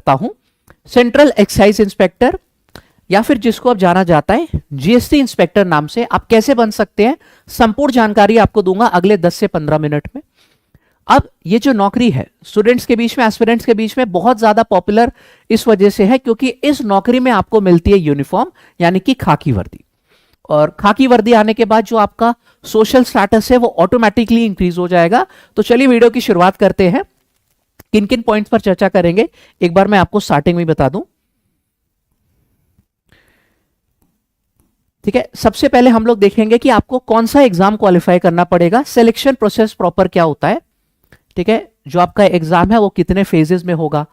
करता हूं central excise inspector, या फिर जिसको अब जाना जाता है जीएसटी इंस्पेक्टर नाम से। आप कैसे बन सकते हैं, संपूर्ण जानकारी आपको दूंगा अगले 10 से 15 मिनट में। अब ये जो नौकरी है स्टूडेंट्स के बीच में, एस्पिरेंट्स के बीच में बहुत ज्यादा पॉपुलर इस वजह से है क्योंकि इस नौकरी में आपको मिलती है यूनिफॉर्म, यानी कि खाकी वर्दी। और खाकी वर्दी आने के बाद जो आपका सोशल स्टेटस है वो ऑटोमेटिकली इंक्रीज हो जाएगा। तो चलिए वीडियो की शुरुआत करते हैं। किन किन पॉइंट्स पर चर्चा करेंगे एक बार मैं आपको स्टार्टिंग में बता दूं। ठीक है, सबसे पहले हम लोग देखेंगे कि आपको कौन सा एग्जाम क्वालिफाई करना पड़ेगा, सिलेक्शन प्रोसेस प्रॉपर क्या होता है। ठीक है, जो आपका एग्जाम है वो कितने फेजेस में होगा,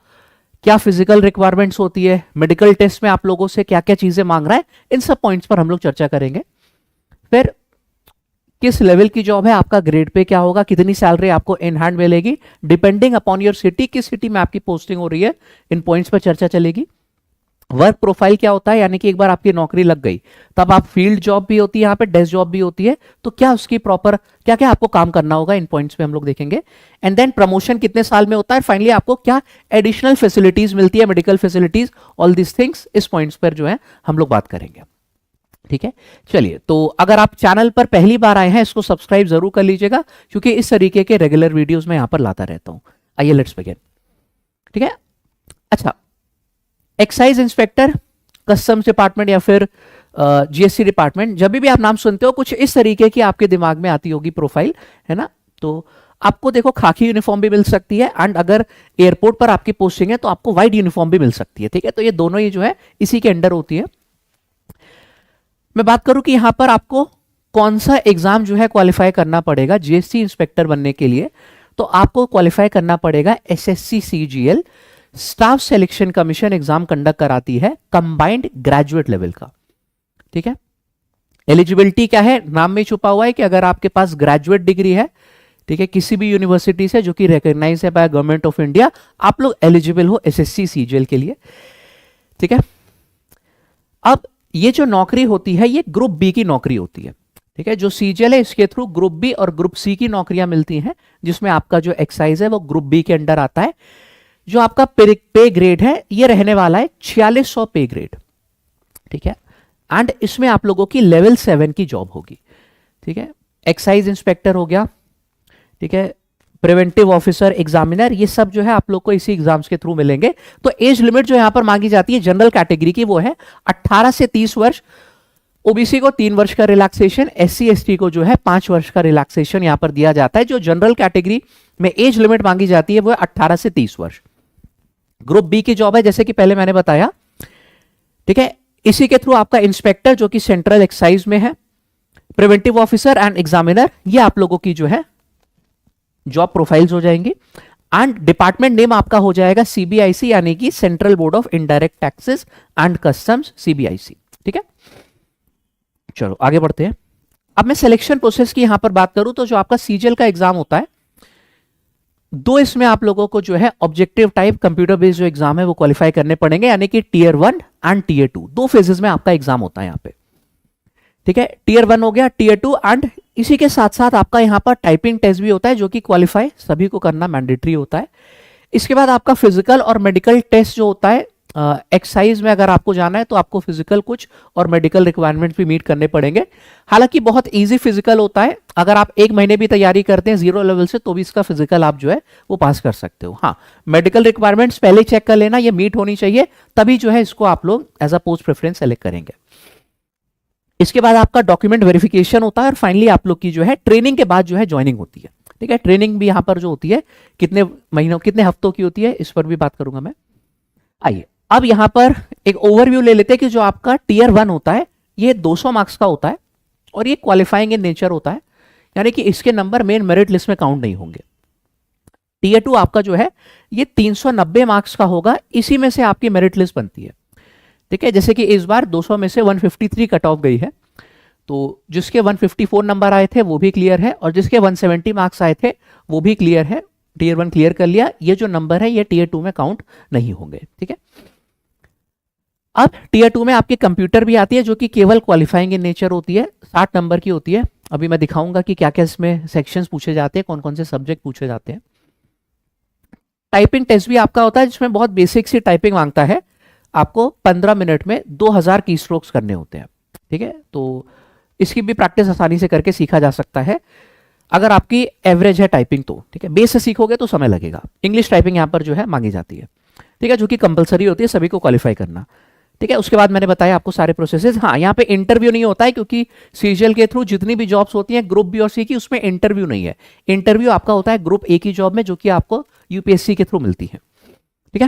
क्या फिजिकल रिक्वायरमेंट्स होती है, मेडिकल टेस्ट में आप लोगों से क्या क्या चीजें मांग रहा है, इन सब पॉइंट्स पर हम लोग चर्चा करेंगे। फिर किस लेवल की जॉब है, आपका ग्रेड पे क्या होगा, कितनी सैलरी आपको इन हैंड मिलेगी डिपेंडिंग अपॉन योर सिटी, किस सिटी में आपकी पोस्टिंग हो रही है, इन पॉइंट्स पर चर्चा चलेगी। वर्क प्रोफाइल क्या होता है, यानी कि एक बार आपकी नौकरी लग गई तब आप फील्ड जॉब भी होती है, यहाँ पे डेस्क जॉब भी होती है, तो क्या उसकी प्रॉपर क्या क्या आपको काम करना होगा, इन पॉइंट्स पे हम लोग देखेंगे। एंड देन प्रमोशन कितने साल में होता है, फाइनली आपको क्या एडिशनल फैसिलिटीज मिलती है, medical facilities, all this things इस पॉइंट्स पर जो है हम लोग बात करेंगे। ठीक है, चलिए, तो अगर आप चैनल पर पहली बार आए हैं इसको सब्सक्राइब जरूर कर लीजिएगा क्योंकि इस तरीके के रेगुलर वीडियोस में यहां पर लाता रहता हूं। आइए लेट्स बिगिन। ठीक है, अच्छा, एक्साइज इंस्पेक्टर, कस्टम्स डिपार्टमेंट या फिर जीएसटी डिपार्टमेंट, जब भी आप नाम सुनते हो कुछ इस तरीके की आपके दिमाग में आती होगी प्रोफाइल, है ना। तो आपको देखो खाकी यूनिफॉर्म भी मिल सकती है एंड अगर एयरपोर्ट पर आपकी पोस्टिंग है तो आपको व्हाइट यूनिफॉर्म भी मिल सकती है। ठीक है, तो ये दोनों ही जो है इसी के अंडर होती है। मैं बात करूं कि यहां पर आपको कौन सा एग्जाम जो है क्वालिफाई करना पड़ेगा जीएसटी इंस्पेक्टर बनने के लिए, तो आपको क्वालिफाई करना पड़ेगा SSC CGL, staff selection commission exam conduct कराती है कंबाइंड ग्रेजुएट लेवल का। ठीक है, एलिजिबिलिटी क्या है, नाम में छुपा हुआ है कि अगर आपके पास ग्रेजुएट डिग्री है, ठीक है, किसी भी यूनिवर्सिटी से जो कि रिकॉग्नाइज है बाय गवर्नमेंट ऑफ इंडिया, आप लोग एलिजिबल हो एसएससी सीजीएल के लिए। ठीक है, अब ये जो नौकरी होती है ये ग्रुप बी की नौकरी होती है। ठीक है, जो सीजीएल है इसके थ्रू ग्रुप बी और ग्रुप सी की नौकरियां मिलती हैं जिसमें आपका जो एक्साइज है वो ग्रुप बी के अंडर आता है। जो आपका पे ग्रेड है ये रहने वाला है 4600 पे ग्रेड। ठीक है, एंड इसमें आप लोगों की लेवल 7 की जॉब होगी। ठीक है, एक्साइज इंस्पेक्टर हो गया, ठीक है, प्रिवेंटिव ऑफिसर, एग्जामिनर, ये सब जो है आप लोग को इसी एग्जाम्स के थ्रू मिलेंगे। तो एज लिमिट जो यहां पर मांगी जाती है जनरल कैटेगरी की वो है 18 से 30 वर्ष, ओबीसी को 3 वर्ष का रिलैक्सेशन, एससी एसटी को जो है 5 वर्ष का रिलैक्सेशन यहां पर दिया जाता है। जो जनरल कैटेगरी में एज लिमिट मांगी जाती है वो है 18 से 30 वर्ष। ग्रुप बी की जॉब है जैसे कि पहले मैंने बताया। ठीक है, इसी के थ्रू आपका इंस्पेक्टर जो कि सेंट्रल एक्साइज में है, प्रिवेंटिव ऑफिसर एंड एग्जामिनर, ये आप लोगों की जो है जॉब प्रोफाइल्स हो जाएंगी। एंड डिपार्टमेंट नेम आपका हो जाएगा सीबीआईसी, यानी कि central board of indirect taxes and customs, CBIC. ठीक है, चलो आगे बढ़ते हैं। अब मैं सिलेक्शन प्रोसेस की यहां पर बात करूं तो जो आपका सीजीएल का एग्जाम होता है, दो इसमें आप लोगों को जो है ऑब्जेक्टिव टाइप कंप्यूटर बेस्ड जो एग्जाम है वो क्वालिफाई करने पड़ेंगे, यानी कि टीयर 1 एंड टीयर 2, दो फेजेस में आपका एग्जाम होता है यहां पे। ठीक है, टीयर 1 हो गया, टीयर 2, एंड इसी के साथ साथ आपका यहां पर टाइपिंग टेस्ट भी होता है जो कि क्वालिफाई सभी को करना मैंडेटरी होता है। इसके बाद आपका फिजिकल और मेडिकल टेस्ट जो होता है, एक्साइज में अगर आपको जाना है तो आपको फिजिकल कुछ और मेडिकल रिक्वायरमेंट भी मीट करने पड़ेंगे। हालांकि बहुत इजी फिजिकल होता है, अगर आप 1 महीने भी तैयारी करते हैं 0 लेवल से तो भी इसका फिजिकल आप जो है वो पास कर सकते हो। हाँ, मेडिकल रिक्वायरमेंट्स पहले चेक कर लेना, ये मीट होनी चाहिए, तभी जो है इसको आप लोग as a post preference select करेंगे। इसके बाद आपका डॉक्यूमेंट वेरिफिकेशन होता है और फाइनली आप लोग की जो है ट्रेनिंग के बाद जो है ज्वाइनिंग होती है। ठीक है, ट्रेनिंग भी यहां पर जो होती है कितने महीनों कितने हफ्तों की होती है इस पर भी बात करूंगा मैं। आइए अब यहां पर एक ओवरव्यू ले लेते हैं कि जो आपका टीयर 1 होता है ये 200 मार्क्स का होता है और ये क्वालिफाइंग इन नेचर होता है, यानी कि इसके नंबर मेन मेरिट लिस्ट में काउंट नहीं होंगे। टीयर 2 आपका जो है ये 390 मार्क्स का होगा, इसी में से आपकी मेरिट लिस्ट बनती है। ठीक है, जैसे कि इस बार 200 में से 153 कट ऑफ गई है, तो जिसके 154 नंबर आए थे वो भी क्लियर है और जिसके 170 मार्क्स आए थे वो भी क्लियर है, टीयर 1 क्लियर कर लिया। ये जो नंबर है ये टीयर 2 में काउंट नहीं होंगे। ठीक है, अब टीयर 2 में आपकी कंप्यूटर भी आती है जो कि केवल क्वालिफाइंग इन नेचर होती है, 60 नंबर की होती है। अभी मैं दिखाऊंगा कि क्या क्या इसमें सेक्शंस पूछे जाते हैं, कौन कौन से सब्जेक्ट पूछे जाते हैं। टाइपिंग टेस्ट भी आपका होता है जिसमें बहुत बेसिक सी टाइपिंग मांगता है, आपको 15 मिनट में 2000 की स्ट्रोक्स करने होते हैं। ठीक है, तो इसकी भी प्रैक्टिस आसानी से करके सीखा जा सकता है अगर आपकी एवरेज है टाइपिंग तो। ठीक है, बेस से सीखोगे तो समय लगेगा। इंग्लिश टाइपिंग यहाँ पर जो है मांगी जाती है। ठीक है, जो कि कंपलसरी होती है सभी को क्वालिफाई करना। ठीक है, उसके बाद मैंने बताया आपको सारे प्रोसेसेस। हाँ, यहाँ पे इंटरव्यू नहीं होता है क्योंकि सीजीएल के थ्रू जितनी भी जॉब्स होती हैं ग्रुप बी और सी की, उसमें इंटरव्यू नहीं है। इंटरव्यू आपका होता है ग्रुप ए की जॉब में, जो कि आपको यूपीएससी के थ्रू मिलती है। ठीक है,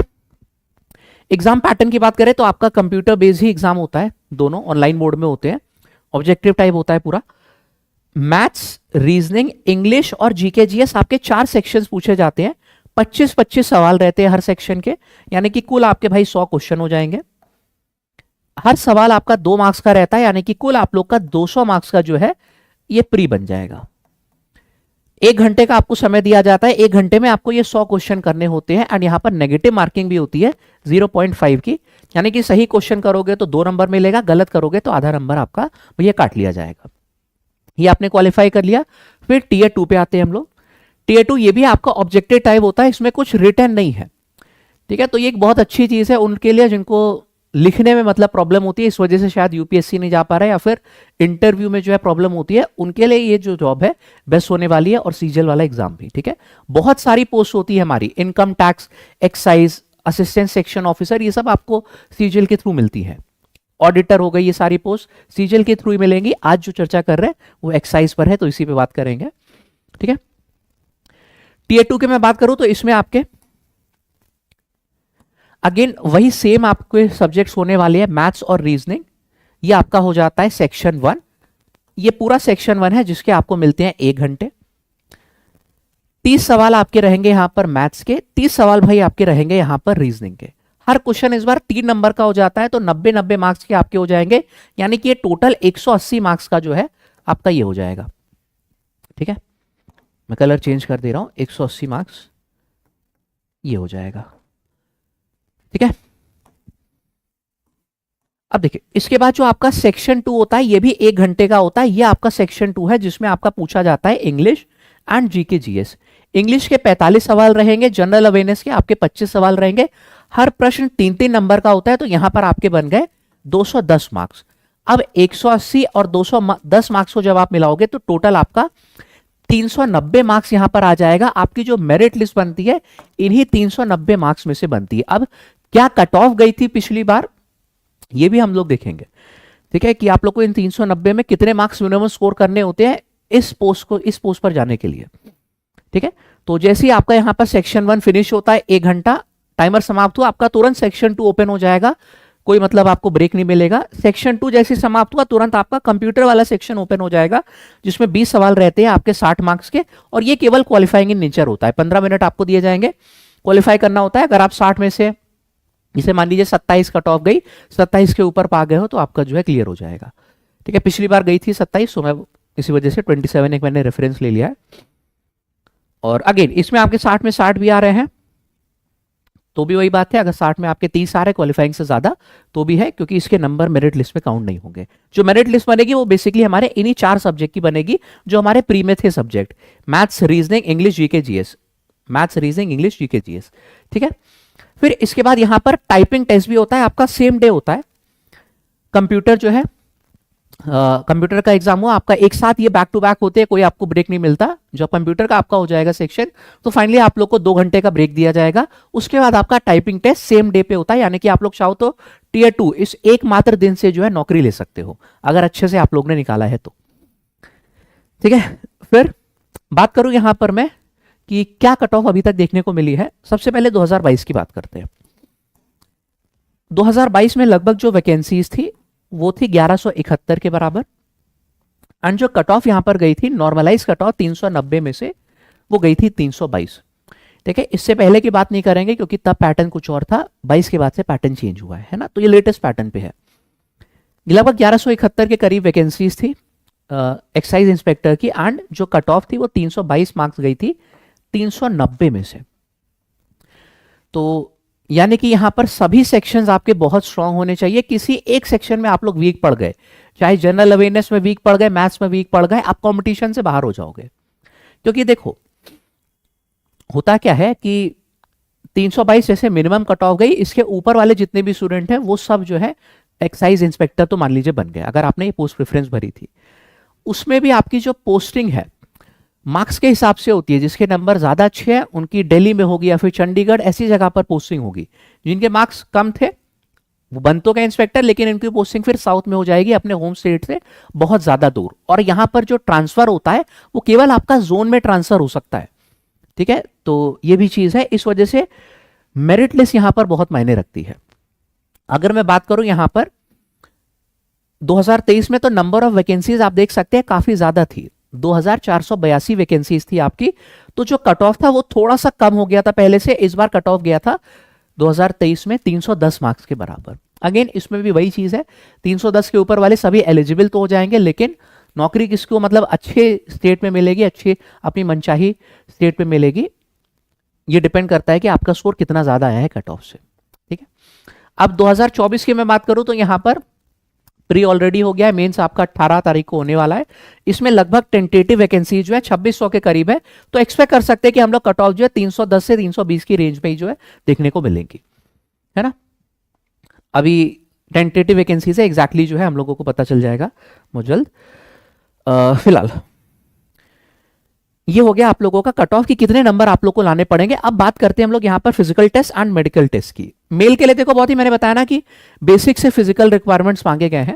एग्जाम पैटर्न की बात करें तो आपका कंप्यूटर बेस्ड ही एग्जाम होता है, दोनों ऑनलाइन मोड में होते हैं। ऑब्जेक्टिव टाइप होता है पूरा। मैथ्स, रीजनिंग, इंग्लिश और जीके जीएस आपके 4 सेक्शंस पूछे जाते हैं। 25-25 सवाल रहते हैं हर सेक्शन के, यानी कि कुल आपके भाई 100 क्वेश्चन हो जाएंगे। हर सवाल आपका 2 मार्क्स का रहता है, यानी कि कुल आप लोग का 200 मार्क्स का जो है ये प्री बन जाएगा। 1 घंटे का आपको समय दिया जाता है। 1 घंटे में आपको ये 100 क्वेश्चन करने होते हैं। एंड यहाँ पर नेगेटिव मार्किंग भी होती है 0.5 की, यानी कि सही क्वेश्चन करोगे तो 2 नंबर मिलेगा, गलत करोगे तो आधा नंबर आपका ये काट लिया जाएगा। ये आपने क्वालिफाई कर लिया। फिर टीयर 2 पे आते हैं हम लोग। टीयर 2 ये भी आपका ऑब्जेक्टिव टाइप होता है, इसमें कुछ रिटर्न नहीं है। ठीक है, तो ये एक बहुत अच्छी चीज है उनके लिए जिनको लिखने में मतलब प्रॉब्लम होती है, इस वजह से शायद यूपीएससी नहीं जा पा रहा है, या फिर इंटरव्यू में जो है प्रॉब्लम होती है, उनके लिए ये जो जॉब है बेस्ट होने वाली है। और सीजीएल वाला एग्जाम भी। ठीक है, बहुत सारी पोस्ट होती है हमारी, income tax, excise, assistant section officer, ये सब आपको सीजीएल के थ्रू मिलती है। ऑडिटर हो गई, ये सारी पोस्ट सीजीएल के थ्रू ही मिलेंगी। आज जो चर्चा कर रहे हैं वो एक्साइज पर है, तो इसी पे बात करेंगे। ठीक है, टीयर 2 के मैं बात करूं तो इसमें आपके अगेन वही सेम आपके सब्जेक्ट्स होने वाले हैं, मैथ्स और रीजनिंग। ये आपका हो जाता है सेक्शन 1। ये पूरा सेक्शन 1 है जिसके आपको मिलते हैं 1 घंटे। 30 सवाल आपके रहेंगे यहां पर मैथ्स के, 30 सवाल भाई आपके रहेंगे यहां पर रीजनिंग के। हर क्वेश्चन इस बार 3 नंबर का हो जाता है, तो 90-90 मार्क्स के आपके हो जाएंगे, यानी कि ये टोटल 180 मार्क्स का जो है आपका ये हो जाएगा। ठीक है, मैं कलर चेंज कर दे रहा हूं, 180 मार्क्स ये हो जाएगा। ठीक है, अब देखिए इसके बाद जो आपका सेक्शन 2 होता है, ये भी 1 घंटे का होता है। ये आपका सेक्शन 2 है जिसमें आपका पूछा जाता है English and GK GS. English के 45 सवाल रहेंगे, जनरल अवेयरनेस के आपके 25 सवाल रहेंगे। हर प्रश्न 3-3 नंबर का होता है, तो यहां पर आपके बन गए 210 मार्क्स। अब 180 और 210 मार्क्स को जब आप मिलाओगे तो टोटल आपका 390 मार्क्स यहां पर आ जाएगा। आपकी जो मेरिट लिस्ट बनती है इन्हीं 390 मार्क्स में से बनती है। अब क्या कट ऑफ गई थी पिछली बार, ये भी हम लोग देखेंगे। ठीक है, कि आप लोग को इन 390 में कितने मार्क्स मिनिमम स्कोर करने होते हैं इस पोस्ट पर जाने के लिए। ठीक है, तो जैसे ही आपका यहां पर सेक्शन 1 फिनिश होता है, 1 घंटा टाइमर समाप्त हुआ, आपका तुरंत सेक्शन 2 ओपन हो जाएगा। कोई मतलब आपको ब्रेक नहीं मिलेगा। सेक्शन 2 जैसे समाप्त हुआ तुरंत आपका कंप्यूटर वाला सेक्शन ओपन हो जाएगा, जिसमें 20 सवाल रहते हैं आपके 60 मार्क्स के, और ये केवल क्वालिफाइंग इन नेचर होता है। 15 मिनट आपको दिए जाएंगे, क्वालिफाई करना होता है। अगर आप 60 में से इसे मान लीजिए 27 कट ऑफ गई, 27 के ऊपर पा गए हो तो आपका जो है क्लियर हो जाएगा। ठीक है, पिछली बार गई थी 27, तो मैं इसी वजह से 27 एक मैंने रेफरेंस ले लिया है। और अगेन इसमें आपके 60 में 60 भी आ रहे हैं तो भी वही बात है, अगर 60 में आपके 30 आ रहे क्वालिफाइंग से ज्यादा तो भी है, क्योंकि इसके नंबर मेरिट लिस्ट में काउंट नहीं होंगे। जो मेरिट लिस्ट बनेगी वो बेसिकली हमारे इन्हीं 4 सब्जेक्ट की बनेगी जो हमारे प्री में थे subject, maths, reasoning, English, GK GS. Maths, reasoning, English, GK GS. ठीक है, फिर इसके बाद यहां पर टाइपिंग टेस्ट भी होता है, आपका सेम डे होता है। कंप्यूटर जो है कंप्यूटर का एग्जाम हुआ आपका, एक साथ ये बैक टू बैक होते हैं, कोई आपको ब्रेक नहीं मिलता। जब कंप्यूटर का आपका हो जाएगा सेक्शन तो फाइनली आप लोग को 2 घंटे का ब्रेक दिया जाएगा। उसके बाद आपका टाइपिंग टेस्ट सेम डे पे होता है, यानी कि आप लोग चाहो तो टीयर 2 इस एकमात्र दिन से जो है नौकरी ले सकते हो, अगर अच्छे से आप लोग ने निकाला है तो। ठीक है, फिर बात करूं यहां पर मैं कि क्या कट ऑफ अभी तक देखने को मिली है। सबसे पहले 2022 की बात करते हैं। 2022 में लगभग जो वैकेंसीज थी वो थी 1171 के बराबर, एंड जो कट ऑफ यहां पर गई थी नॉर्मलाइज कट ऑफ 390 में से वो गई थी 322। ठीक है, इससे पहले की बात नहीं करेंगे क्योंकि तब पैटर्न कुछ और था, 22 के बाद से पैटर्न चेंज हुआ है ना, तो ये लेटेस्ट पैटर्न पे है। लगभग 1171 के करीब वैकेंसीज थी एक्साइज इंस्पेक्टर की, एंड जो कट ऑफ थी वो 322 मार्क्स गई थी 390 में से। तो यानी कि यहां पर सभी सेक्शंस आपके बहुत स्ट्रांग होने चाहिए। किसी एक सेक्शन में आप लोग वीक पड़ गए, चाहे जनरल अवेयरनेस में वीक पड़ गए, मैथ्स में वीक पड़ गए, आप कंपटीशन से बाहर हो जाओगे। क्योंकि देखो होता क्या है कि 322 जैसे मिनिमम कट ऑफ गई, इसके ऊपर वाले जितने भी स्टूडेंट हैं वो सब जो है एक्साइज इंस्पेक्टर तो मान लीजिए बन गए, अगर आपने ये पोस्ट प्रेफरेंस भरी थी। उसमें भी आपकी जो पोस्टिंग है मार्क्स के हिसाब से होती है, जिसके नंबर ज्यादा अच्छे हैं उनकी दिल्ली में होगी या फिर चंडीगढ़ ऐसी जगह पर पोस्टिंग होगी। जिनके मार्क्स कम थे वो बन तो गए इंस्पेक्टर, लेकिन इनकी पोस्टिंग फिर साउथ में हो जाएगी अपने होम स्टेट से बहुत ज्यादा दूर। और यहां पर जो ट्रांसफर होता है वो केवल आपका जोन में ट्रांसफर हो सकता है, ठीक है। तो ये भी चीज है, इस वजह से मेरिट लिस्ट यहां पर बहुत मायने रखती है। अगर मैं बात करूं यहां पर 2023 में तो नंबर ऑफ वैकेंसीज आप देख सकते हैं काफी ज्यादा थी, 2482 वैकेंसीज थी आपकी। तो जो कट ऑफ था वो थोड़ा सा कम हो गया था पहले से, इस बार कट ऑफ गया था 2023 में 310 मार्क्स के बराबर। अगेन इसमें भी वही चीज है, 310 के ऊपर वाले सभी एलिजिबल तो हो जाएंगे, लेकिन नौकरी किसको मतलब अच्छे स्टेट में मिलेगी, अच्छे अपनी मनचाही स्टेट में मिलेगी, ये डिपेंड करता है कि आपका स्कोर कितना ज्यादा आया है कट ऑफ से, ठीक है। अब 2024 की मैं बात करूं तो यहां पर प्री ऑलरेडी हो गया है, मेंस आपका 18 तारीख को होने वाला है। इसमें लगभग टेंटेटिव वैकेंसी जो है 2600 के करीब है, तो एक्सपेक्ट कर सकते हैं कि हम लोग कट ऑफ जो है 310 से 320 की रेंज में ही जो है देखने को मिलेंगी, है ना। अभी टेंटेटिव वैकेंसी से एग्जैक्टली जो है हम लोगों को पता चल जाएगा बहुत जल्द। फिलहाल ये हो गया आप लोगों का कट ऑफ की कितने नंबर आप लोग को लाने पड़ेंगे। अब बात करते हैं हम लोग यहाँ पर physical test and medical test की। मेल के लिए देखो बहुत ही मैंने बताया ना कि बेसिक से फिजिकल रिक्वायरमेंट्स मांगे गए हैं।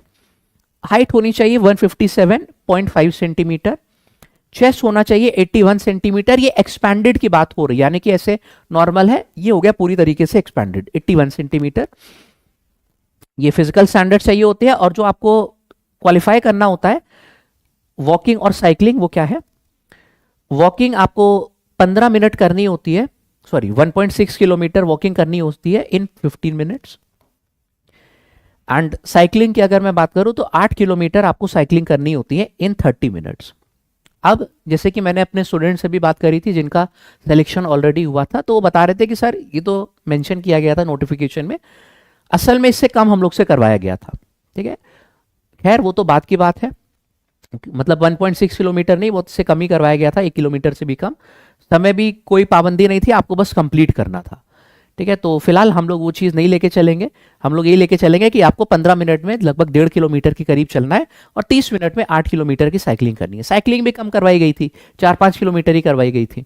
हाइट होनी चाहिए 157.5 सेंटीमीटर, चेस्ट होना चाहिए 81 सेंटीमीटर। ये एक्सपैंडेड की बात हो रही है, यानी कि ऐसे नॉर्मल है, ये हो गया पूरी तरीके से एक्सपैंडेड 81 सेंटीमीटर। ये फिजिकल स्टैंडर्ड चाहिए होते हैं। और जो आपको क्वालिफाई करना होता है वॉकिंग और साइकिलिंग, वो क्या है, वॉकिंग आपको 15 मिनट करनी होती है, सॉरी 1.6 किलोमीटर वॉकिंग करनी होती है इन 15 मिनट्स। एंड साइकिलिंग की अगर मैं बात करूं तो 8 किलोमीटर आपको साइकिलिंग करनी होती है इन 30 मिनट्स। अब जैसे कि मैंने अपने स्टूडेंट से भी बात करी थी जिनका सिलेक्शन ऑलरेडी हुआ था, तो वो बता रहे थे कि सर ये तो मेंशन किया गया था नोटिफिकेशन में, असल में इससे कम हम लोग से करवाया गया था, ठीक है। खैर वो तो बात की बात है, मतलब 1.6 किलोमीटर नहीं, वो से कम ही करवाया गया था, 1 किलोमीटर से भी कम। समय भी कोई पाबंदी नहीं थी, आपको बस कंप्लीट करना था, ठीक है। तो फिलहाल हम लोग वो चीज़ नहीं लेके चलेंगे, हम लोग ये लेके चलेंगे कि आपको 15 मिनट में लगभग 1.5 किलोमीटर के करीब चलना है और 30 मिनट में 8 किलोमीटर की साइकिलिंग करनी है। साइकिलिंग भी कम करवाई गई थी, 4-5 किलोमीटर ही करवाई गई थी।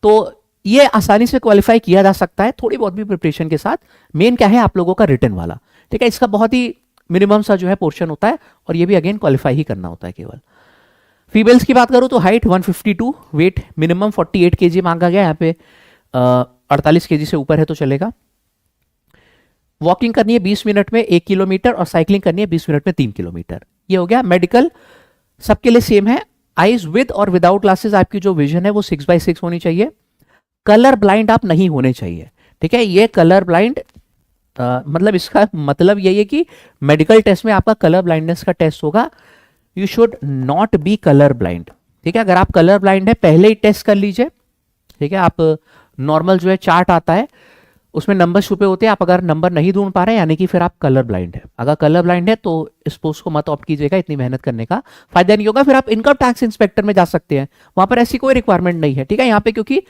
तो ये आसानी से क्वालिफाई किया जा सकता है थोड़ी बहुत भी प्रिपरेशन के साथ। मेन क्या है आप लोगों का रिटन वाला, ठीक है, इसका बहुत ही मिनिमम सा जो है पोर्शन होता है और ये भी अगेन क्वालिफाई ही करना होता है केवल। फीमेल्स की बात करूं तो हाइट 152, वेट मिनिमम 48 केजी मांगा गया, यहाँ पे 48 केजी से ऊपर है तो चलेगा। वॉकिंग करनी है 20 मिनट में 1 किलोमीटर और साइकिलिंग करनी है 20 मिनट में 3 किलोमीटर। ये हो गया। मेडिकल सबके लिए सेम है, आईज विद और विदाउट ग्लासेस आपकी जो विजन है वो 6/6 होनी चाहिए। कलर ब्लाइंड आप नहीं होने चाहिए, ठीक है। ये कलर ब्लाइंड मतलब इसका मतलब यही है कि मेडिकल टेस्ट में आपका कलर ब्लाइंडनेस का टेस्ट होगा, you should not be colour blind, ठीक है। अगर आप कलर ब्लाइंड है पहले ही टेस्ट कर लीजिए, ठीक है। आप नॉर्मल जो है चार्ट आता है उसमें नंबर छुपे होते हैं, आप अगर नंबर नहीं ढूंढ पा रहे हैं यानी कि फिर आप कलर ब्लाइंड है। अगर कलर ब्लाइंड है तो इस पोस्ट को मत ऑप्ट कीजिएगा, इतनी मेहनत करने का फायदा नहीं होगा। फिर आप इनकम टैक्स इंस्पेक्टर में जा सकते हैं, वहां पर ऐसी कोई रिक्वायरमेंट नहीं है, ठीक है। यहाँ पे क्योंकि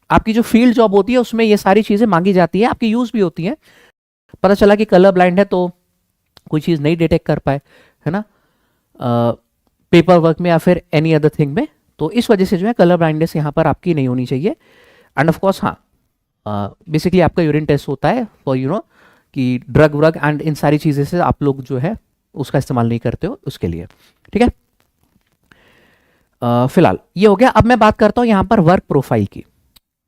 आपकी जो फील्ड जॉब होती है उसमें ये सारी चीजें मांगी जाती है, आपकी यूज भी होती है। पता चला कि कलर ब्लाइंड है तो कोई चीज नहीं डिटेक्ट कर पाए, है ना, पेपर वर्क में या फिर एनी अदर थिंग में, तो इस वजह से जो है कलर ब्लाइंडनेस यहाँ पर आपकी नहीं होनी चाहिए। एंड ऑफ कोर्स हाँ, बेसिकली आपका यूरिन टेस्ट होता है फॉर यू नो कि ड्रग व्रग एंड इन सारी चीज़ें से आप लोग जो है उसका इस्तेमाल नहीं करते हो उसके लिए, ठीक है। फिलहाल ये हो गया। अब मैं बात करता हूँ यहाँ पर वर्क प्रोफाइल की।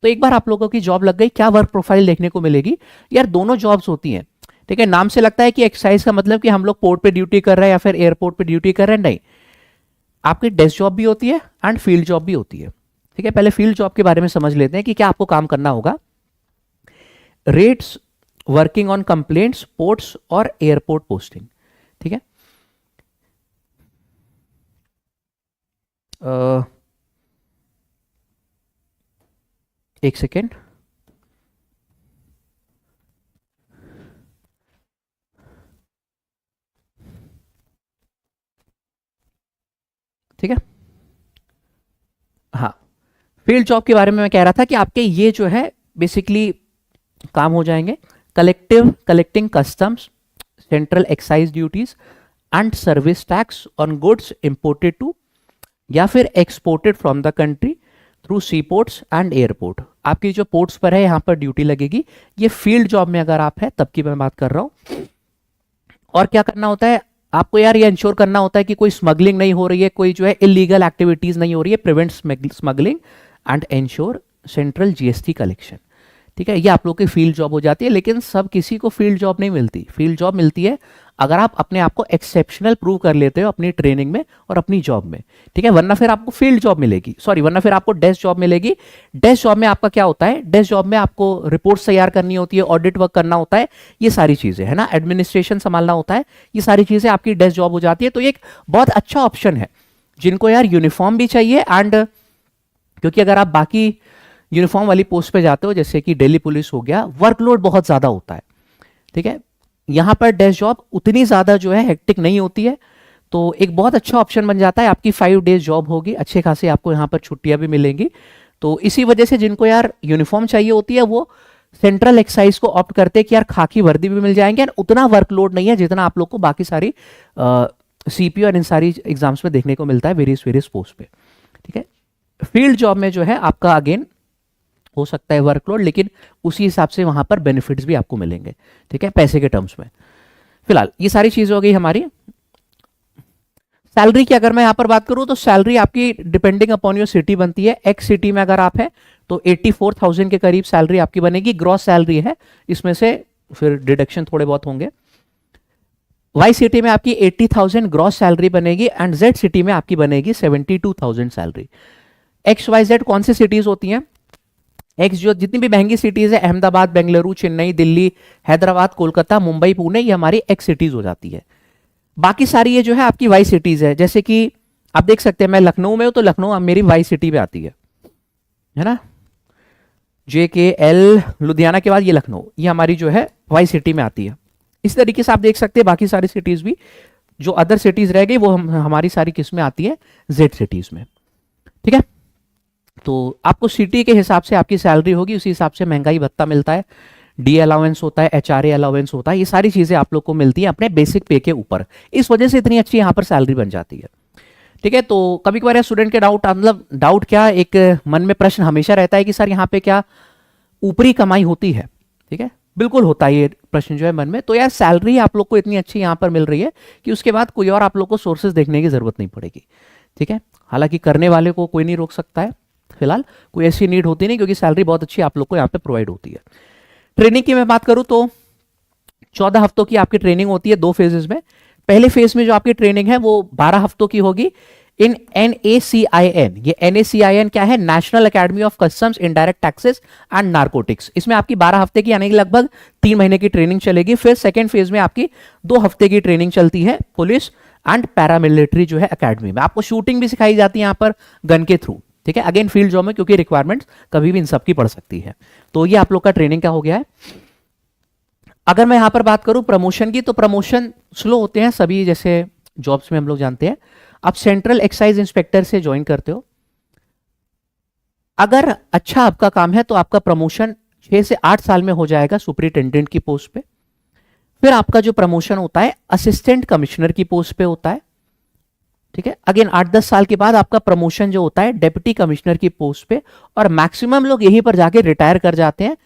तो एक बार आप लोगों की जॉब लग गई, क्या वर्क प्रोफाइल देखने को मिलेगी यार, दोनों जॉब्स होती हैं, ठीक है। नाम से लगता है कि एक्सरसाइज का मतलब कि हम लोग पोर्ट पे ड्यूटी कर रहे हैं या फिर एयरपोर्ट पे ड्यूटी कर रहे हैं, नहीं, आपकी डेस्क जॉब भी होती है एंड फील्ड जॉब भी होती है, ठीक है। पहले फील्ड जॉब के बारे में समझ लेते हैं कि क्या आपको काम करना होगा। Rates, working on complaints, ports और एयरपोर्ट पोस्टिंग, ठीक है। एक सेकेंड, ठीक है। हाँ, फील्ड जॉब के बारे में मैं कह रहा था कि आपके ये जो है बेसिकली काम हो जाएंगे। Collecting customs, central excise duties and service tax on goods imported to या फिर exported from the country through sea ports and airport. आपकी जो पोर्ट्स पर है यहाँ पर ड्यूटी लगेगी। ये फील्ड जॉब में अगर आप है तब की मैं बात कर रहा हूँ। और क्या करना होता है आपको यार, ये इंश्योर करना होता है कि कोई स्मगलिंग नहीं हो रही है, कोई जो है इलीगल एक्टिविटीज नहीं हो रही है, prevent smuggling and ensure central GST collection. ठीक है, ये आप लोग की फील्ड जॉब हो जाती है। लेकिन सब किसी को फील्ड जॉब नहीं मिलती। फील्ड जॉब मिलती है अगर आप अपने आप को एक्सेप्शनल प्रूव कर लेते हो अपनी ट्रेनिंग में और अपनी जॉब में। ठीक है, वरना फिर आपको फील्ड जॉब मिलेगी, वरना फिर आपको डेस्क जॉब मिलेगी। डेस्क जॉब में आपका क्या होता है, डेस्क जॉब में आपको रिपोर्ट्स तैयार करनी होती है, ऑडिट वर्क करना होता है, ये सारी चीजें है ना, एडमिनिस्ट्रेशन संभालना होता है, ये सारी चीजें आपकी डेस्क जॉब हो जाती है। तो ये एक बहुत अच्छा ऑप्शन है जिनको यार यूनिफॉर्म भी चाहिए एंड क्योंकि अगर आप बाकी यूनिफॉर्म वाली पोस्ट पे जाते हो जैसे कि दिल्ली पुलिस हो गया, वर्कलोड बहुत ज्यादा होता है। ठीक है, यहां पर डेस्क जॉब उतनी ज्यादा जो है हेक्टिक नहीं होती है, तो एक बहुत अच्छा ऑप्शन बन जाता है। आपकी 5 डेज जॉब होगी, अच्छे खासे आपको यहां पर छुट्टियां भी मिलेंगी। तो इसी वजह से जिनको यार यूनिफॉर्म चाहिए होती है वो सेंट्रल एक्साइज को ऑप्ट करते हैं कि यार खाकी वर्दी भी मिल जाएंगे, उतना वर्कलोड नहीं है जितना आप लोग को बाकी सारी सीपी और इन सारी एग्जाम्स में देखने को मिलता है वेरियस पोस्ट पे। ठीक है, फील्ड जॉब में जो है आपका अगेन हो सकता है वर्कलोड, लेकिन उसी हिसाब से वहां पर बेनिफिट्स भी आपको मिलेंगे। ठीक है, पैसे के टर्म्स में। फिलहाल ये सारी चीजें हो गई हमारी। सैलरी की अगर मैं यहां पर बात करूं तो सैलरी आपकी डिपेंडिंग अपॉन योर सिटी बनती है। एक्स सिटी में अगर आप है तो 84,000 के करीब सैलरी आपकी बनेगी, ग्रॉस सैलरी है, इसमें से फिर डिडक्शन थोड़े बहुत होंगे। वाई सिटी में आपकी 80,000 ग्रॉस सैलरी बनेगी एंड जेड सिटी में आपकी बनेगी 72,000 सैलरी। एक्स वाई जेड कौन सी सिटीज होती हैं, एक्स जो जितनी भी महंगी सिटीज है, अहमदाबाद, बेंगलुरु, चेन्नई, दिल्ली, हैदराबाद, कोलकाता, मुंबई, पुणे, ये हमारी एक्स सिटीज हो जाती है। बाकी सारी ये जो है आपकी वाई सिटीज है। जैसे कि आप देख सकते हैं मैं लखनऊ में हूं तो लखनऊ मेरी वाई सिटी पे आती है ना, JKL लुधियाना के बाद ये लखनऊ, ये हमारी जो है वाई सिटी में आती है। इस तरीके से आप देख सकते हैं बाकी सारी सिटीज भी जो अदर सिटीज रह गई वो हमारी सारी किस में आती है, जेड सिटीज में। ठीक है, तो आपको सिटी के हिसाब से आपकी सैलरी होगी, उसी हिसाब से महंगाई भत्ता मिलता है, डी अलाउंस होता है, HRA अलाउंस होता है, ये सारी चीजें आप लोग को मिलती है अपने बेसिक पे के ऊपर। इस वजह से इतनी अच्छी यहाँ पर सैलरी बन जाती है। ठीक है, तो कभी कभार स्टूडेंट के डाउट, मतलब डाउट क्या, एक मन में प्रश्न हमेशा रहता है कि सर यहाँ पे क्या ऊपरी कमाई होती है। ठीक है, बिल्कुल होता है ये प्रश्न जो है मन में। तो यार सैलरी आप लोग को इतनी अच्छी यहाँ पर मिल रही है कि उसके बाद कोई और आप लोग को सोर्सेज देखने की जरूरत नहीं पड़ेगी। ठीक है, हालांकि करने वाले को कोई नहीं रोक सकता है, फिलहाल कोई ऐसी नीड होती नहीं क्योंकि सैलरी बहुत अच्छी आप लोग को यहाँ पे प्रोवाइड होती है। ट्रेनिंग की मैं बात करूं तो 14 हफ्तों की आपकी ट्रेनिंग होती है 2 फेजेस में। पहले फेज में जो आपकी ट्रेनिंग है वो 12 हफ्तों की होगी इन NACIN। ये NACIN क्या है, national academy of customs, indirect taxes and narcotics. इसमें आपकी 12 हफ्ते की यानी कि लगभग 3 महीने की ट्रेनिंग चलेगी। फिर सेकेंड फेज में आपकी 2 हफ्ते की ट्रेनिंग चलती है पुलिस एंड पैरामिलिट्री जो है अकेडमी में। आपको शूटिंग भी सिखाई जाती है यहाँ पर गन के थ्रू। ठीक है, अगेन फील्ड जॉब में क्योंकि रिक्वायरमेंट्स कभी भी इन सब की पड़ सकती है। तो ये आप लोग का ट्रेनिंग का हो गया है। अगर मैं यहां पर बात करूं प्रमोशन की, तो प्रमोशन स्लो होते हैं सभी जैसे जॉब्स में हम लोग जानते हैं। आप सेंट्रल एक्साइज इंस्पेक्टर से ज्वाइन करते हो, अगर अच्छा आपका काम है तो आपका प्रमोशन 6 से 8 साल में हो जाएगा सुपरिटेंडेंट की पोस्ट पे। फिर आपका जो प्रमोशन होता है असिस्टेंट कमिश्नर की पोस्ट पे होता है। ठीक है, अगेन 8-10 साल के बाद आपका प्रमोशन जो होता है डेप्यूटी कमिश्नर की पोस्ट पे, और मैक्सिमम लोग यहीं पर जाके रिटायर कर जाते हैं।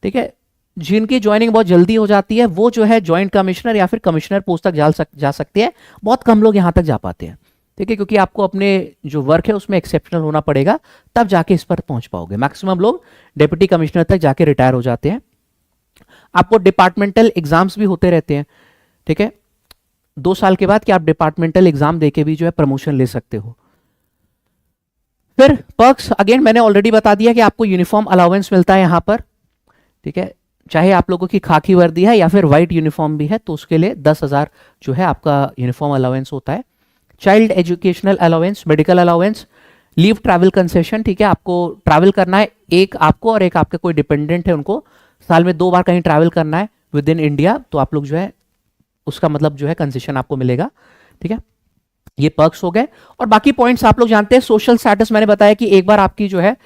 ठीक है, जिनकी ज्वाइनिंग बहुत जल्दी हो जाती है वो जो है ज्वाइंट कमिश्नर या फिर कमिश्नर पोस्ट तक जा सकते हैं। बहुत कम लोग यहां तक जा पाते हैं। ठीक है, क्योंकि आपको अपने जो वर्क है उसमें एक्सेप्शनल होना पड़ेगा, तब जाके इस पर पहुंच पाओगे। मैक्सिमम लोग डेप्यूटी कमिश्नर तक जाके रिटायर हो जाते हैं। आपको डिपार्टमेंटल एग्जाम्स भी होते रहते हैं। ठीक है, 2 साल के बाद कि आप डिपार्टमेंटल एग्जाम देके भी जो है प्रमोशन ले सकते हो। फिर पर्क्स, अगेन मैंने ऑलरेडी बता दिया कि आपको यूनिफॉर्म अलाउंस मिलता है यहां पर। ठीक है, चाहे आप लोगों की खाकी वर्दी है या फिर व्हाइट यूनिफॉर्म भी है तो उसके लिए 10,000 जो है आपका यूनिफॉर्म अलाउंस होता है। Child educational allowance, medical allowance, leave travel concession. ठीक है, आपको ट्रैवल करना है, एक आपको और एक आपके कोई डिपेंडेंट है उनको साल में 2 बार कहीं ट्रैवल करना है विद इन इंडिया, तो आप लोग जो है उसका मतलब जो है कंसेशन आपको मिलेगा। ठीक है, ये पर्क्स हो गए। और बाकी पॉइंट्स आप लोग जानते हैं। सोशल स्टेटस मैंने बताया कि एक बार आपकी जो है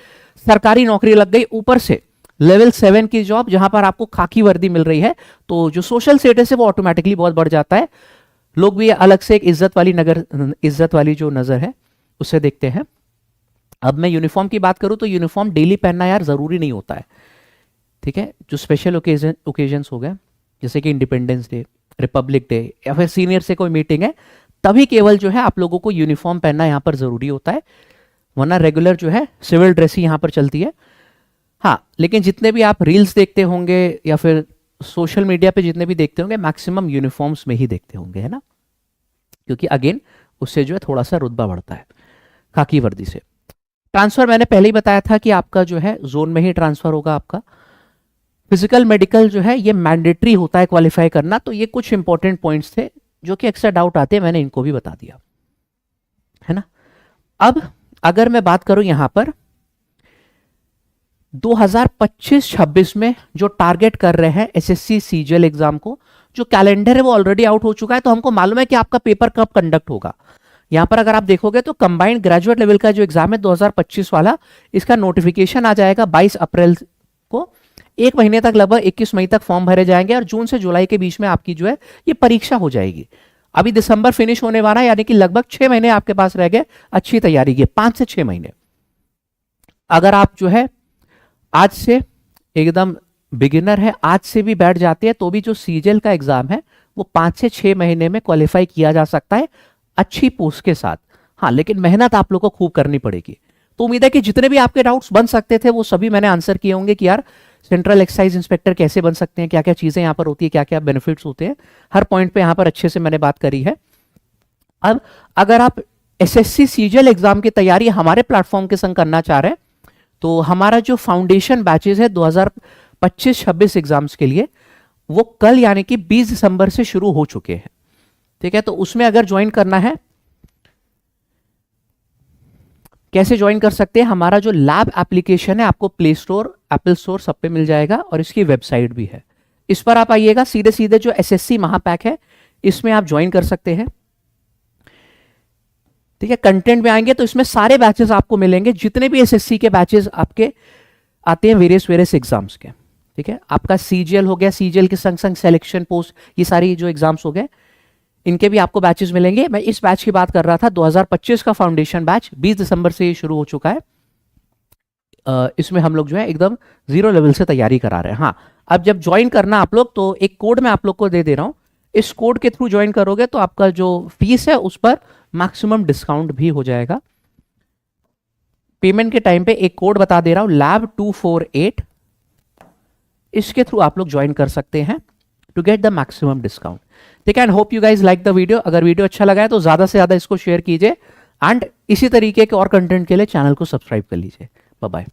सरकारी नौकरी लग गई, ऊपर से लेवल 7 की जॉब जहां पर आपको खाकी वर्दी मिल रही है, तो जो सोशल स्टेटस है वो ऑटोमेटिकली बहुत बढ़ जाता है। लोग भी अलग से एक इज्जत वाली जो नजर है उससे देखते हैं। अब मैं यूनिफॉर्म की बात करूं तो यूनिफॉर्म डेली पहनना यार जरूरी नहीं होता है, ठीक है। जो स्पेशल ओकेजन्स हो गए जैसे कि इंडिपेंडेंस डे, रिपब्लिक डे या फिर सीनियर से कोई मीटिंग है, तभी केवल जो है आप लोगों को यूनिफॉर्म पहनना यहाँ पर जरूरी होता है, वरना रेगुलर जो है सिविल ड्रेस ही यहाँ पर चलती है। हाँ, लेकिन जितने भी आप रील्स देखते होंगे या फिर सोशल मीडिया पे जितने भी देखते होंगे मैक्सिमम यूनिफॉर्म्स में ही देखते होंगे, है ना, क्योंकि अगेन उससे जो है थोड़ा सा रुतबा बढ़ता है खाकी वर्दी से। ट्रांसफर मैंने पहले ही बताया था कि आपका जो है जोन में ही ट्रांसफर होगा आपका। फिजिकल मेडिकल जो है ये मैंडेटरी होता है क्वालिफाई करना, तो ये कुछ इंपॉर्टेंट पॉइंट्स थे जो कि अक्सर डाउट आते हैं, मैंने इनको भी बता दिया, है ना। अब अगर मैं बात करूं यहां पर 2025-26 में जो टारगेट कर रहे हैं एसएससी सीजीएल एग्जाम को, जो कैलेंडर है वो ऑलरेडी आउट हो चुका है, तो हमको मालूम है कि आपका पेपर कब कंडक्ट होगा। यहां पर अगर आप देखोगे तो कंबाइंड ग्रेजुएट लेवल का जो एग्जाम है 2025 वाला, इसका नोटिफिकेशन आ जाएगा 22 अप्रैल को। एक महीने तक, लगभग 21 मई तक फॉर्म भरे जाएंगे और जून से जुलाई के बीच में आपकी जो है ये परीक्षा हो जाएगी। अभी दिसंबर फिनिश होने वाला है, यानी कि लगभग 6 महीने आपके पास रह गए अच्छी तैयारी के, 5 से 6 महीने। अगर आप जो है आज से एकदम बिगिनर है, आज से भी बैठ जाते हैं, तो भी जो सीजीएल का एग्जाम है वो 5 से 6 महीने में क्वालिफाई किया जा सकता है अच्छी पोस्ट के साथ। हाँ, लेकिन मेहनत आप लोग को खूब करनी पड़ेगी। तो उम्मीद है कि जितने भी आपके डाउट्स बन सकते थे वो सभी मैंने आंसर किए होंगे कि यार सेंट्रल एक्साइज इंस्पेक्टर कैसे बन सकते हैं, क्या क्या चीजें यहाँ पर होती है, क्या क्या बेनिफिट्स होते हैं, हर पॉइंट पे यहाँ पर अच्छे से मैंने बात करी है। अब अगर आप एसएससी सीजीएल एग्जाम की तैयारी हमारे प्लेटफॉर्म के संग करना चाह रहे हैं, तो हमारा जो फाउंडेशन बैचेस है 2025-26 एग्जाम्स के लिए, वो कल यानी कि 20 दिसंबर से शुरू हो चुके हैं, ठीक है। तो उसमें अगर ज्वाइन करना है, कैसे ज्वाइन कर सकते हैं, हमारा जो लैब एप्लीकेशन है आपको प्ले स्टोर, एप्पल स्टोर सब पे मिल जाएगा और इसकी वेबसाइट भी है। इस पर आप आइएगा, सीधे सीधे जो एसएससी महापैक है इसमें आप ज्वाइन कर सकते हैं, ठीक है। कंटेंट में आएंगे तो इसमें सारे बैचेस आपको मिलेंगे, जितने भी एसएससी के बैचेस आपके आते हैं वेरियस एग्जाम्स के, ठीक है। आपका सीजीएल हो गया, सीजीएल के संग संग सिलेक्शन पोस्ट, ये सारी जो एग्जाम्स हो गए इनके भी आपको बैचेस मिलेंगे। मैं इस बैच की बात कर रहा था, 2025 का फाउंडेशन बैच 20 दिसंबर से ये शुरू हो चुका है। इसमें हम लोग जो है एकदम 0 लेवल से तैयारी करा रहे हैं। हाँ, अब जब ज्वाइन करना आप लोग, तो एक कोड मैं आप लोग को दे दे रहा हूं, इस कोड के थ्रू ज्वाइन करोगे तो आपका जो फीस है उस पर मैक्सिमम डिस्काउंट भी हो जाएगा। पेमेंट के टाइम पे एक कोड बता दे रहा हूं, लैब 248, इसके थ्रू आप लोग ज्वाइन कर सकते हैं to get the maximum discount, ठीक है। And hope you guys like the video. अगर वीडियो अच्छा लगा है तो ज्यादा से ज्यादा इसको शेयर कीजिए एंड इसी तरीके के और कंटेंट के लिए चैनल को सब्सक्राइब कर लीजिए। Bye bye.